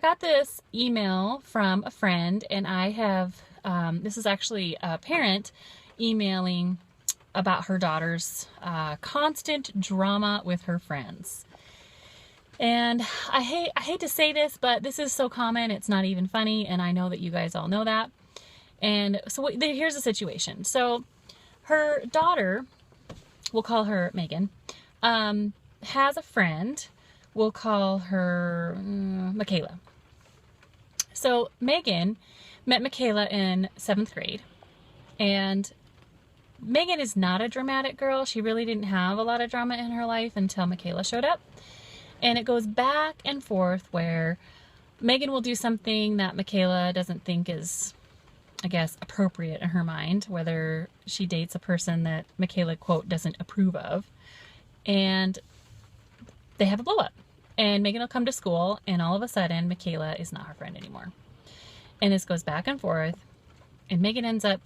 got this email from a friend, and I have, this is actually a parent emailing about her daughter's constant drama with her friends. And I hate to say this, but this is so common, it's not even funny, and I know that you guys all know that. And so here's the situation. So her daughter, we'll call her Megan, has a friend, we'll call her Michaela. So Megan met Michaela in 7th grade, and Megan is not a dramatic girl. She really didn't have a lot of drama in her life until Michaela showed up. And it goes back and forth where Megan will do something that Michaela doesn't think is, I guess, appropriate in her mind, whether she dates a person that Michaela, quote, doesn't approve of. And they have a blow up. And Megan will come to school, and all of a sudden, Michaela is not her friend anymore. And this goes back and forth. And Megan ends up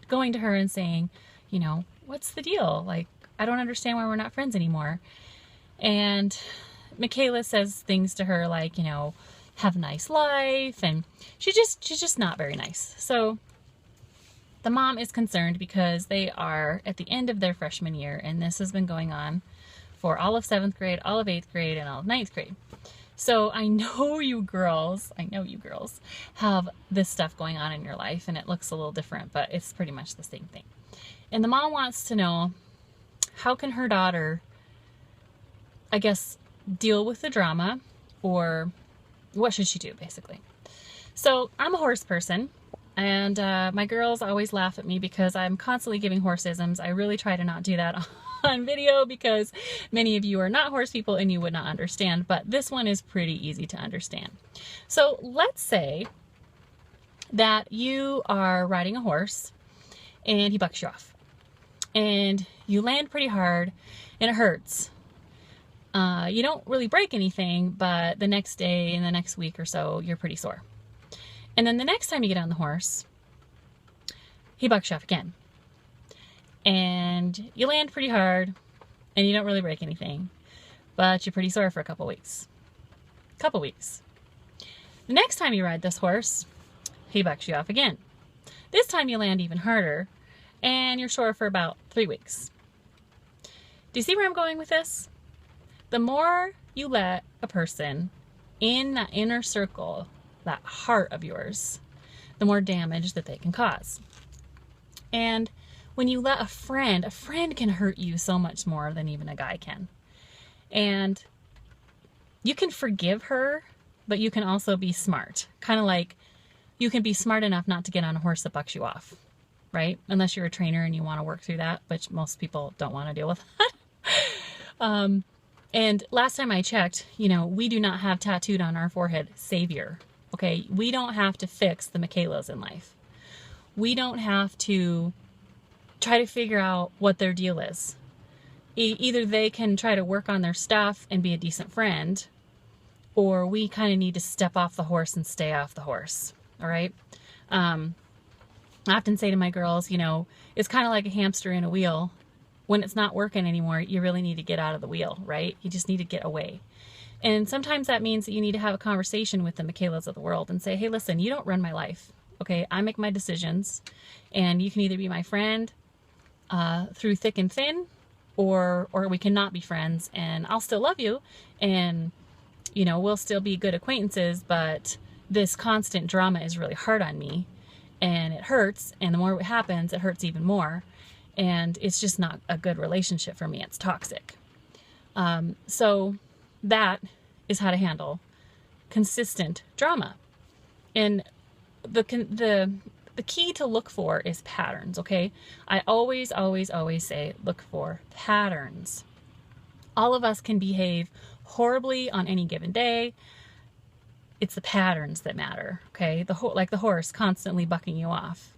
going to her and saying, you know, what's the deal? Like, I don't understand why we're not friends anymore. And Michaela says things to her like, you know, have a nice life. And she's just not very nice. So the mom is concerned because they are at the end of their freshman year, and this has been going on for all of 7th grade, all of 8th grade, and all of 9th grade. So I know you girls have this stuff going on in your life, and it looks a little different, but it's pretty much the same thing. And the mom wants to know, how can her daughter, I guess, deal with the drama, or what should she do, basically? So I'm a horse person, and my girls always laugh at me because I'm constantly giving horseisms. I really try to not do that on video because many of you are not horse people and you would not understand, but this one is pretty easy to understand. So let's say that you are riding a horse and he bucks you off, and you land pretty hard and it hurts. You don't really break anything, but the next day and the next week or so, you're pretty sore. And then the next time you get on the horse, he bucks you off again. And you land pretty hard and you don't really break anything, but you're pretty sore for a couple weeks. The next time you ride this horse, he bucks you off again. This time you land even harder and you're sore for about 3 weeks. Do you see where I'm going with this? The more you let a person in that inner circle, that heart of yours, the more damage that they can cause. And when you let a friend can hurt you so much more than even a guy can. And you can forgive her, but you can also be smart. Kind of like you can be smart enough not to get on a horse that bucks you off, right? Unless you're a trainer and you want to work through that, which most people don't want to deal with that. And last time I checked, you know, we do not have tattooed on our forehead, Savior. Okay, we don't have to fix the Michaelas in life. We don't have to try to figure out what their deal is. Either they can try to work on their stuff and be a decent friend, or we kind of need to step off the horse and stay off the horse. All right. I often say to my girls, you know, it's kind of like a hamster in a wheel. When it's not working anymore, you really need to get out of the wheel, right? You just need to get away. And sometimes that means that you need to have a conversation with the Michaelas of the world and say, hey, listen, you don't run my life. Okay, I make my decisions, and you can either be my friend through thick and thin, or we cannot be friends, and I'll still love you, and you know, we'll still be good acquaintances, but this constant drama is really hard on me, and it hurts, and the more it happens, it hurts even more, and it's just not a good relationship for me. It's toxic. So that is how to handle consistent drama. And the key to look for is patterns, okay? I always say look for patterns. All of us can behave horribly on any given day. It's the patterns that matter, okay? Like the horse constantly bucking you off,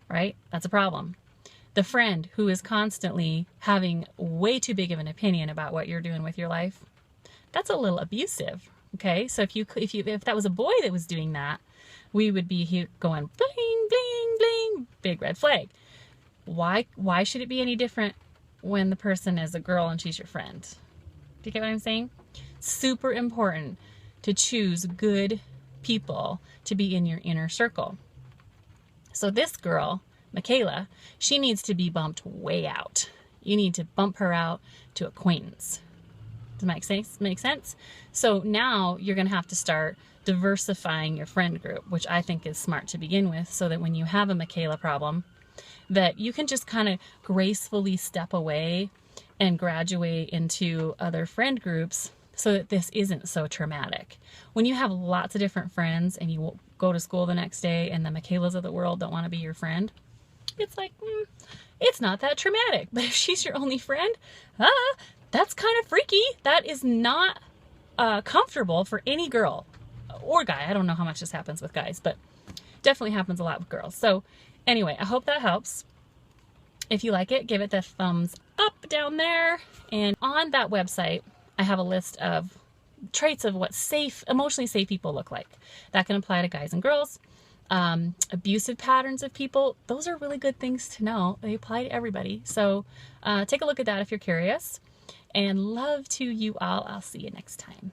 right? That's a problem. The friend who is constantly having way too big of an opinion about what you're doing with your life, that's a little abusive, okay? So if that was a boy that was doing that, we would be going bling, bling, bling, big red flag. Why should it be any different when the person is a girl and she's your friend? Do you get what I'm saying? Super important to choose good people to be in your inner circle. So this girl, Michaela, she needs to be bumped way out. You need to bump her out to acquaintance. Does that make sense? So now you're going to have to start diversifying your friend group, which I think is smart to begin with, so that when you have a Michaela problem, that you can just kind of gracefully step away and graduate into other friend groups so that this isn't so traumatic. When you have lots of different friends and you go to school the next day and the Michaelas of the world don't want to be your friend, it's like, it's not that traumatic. But if she's your only friend, that's kind of freaky. That is not comfortable for any girl or guy. I don't know how much this happens with guys, but definitely happens a lot with girls. So anyway, I hope that helps. If you like it, give it the thumbs up down there. And on that website, I have a list of traits of what emotionally safe people look like. That can apply to guys and girls. Abusive patterns of people, those are really good things to know. They apply to everybody. So take a look at that if you're curious. And love to you all. I'll see you next time.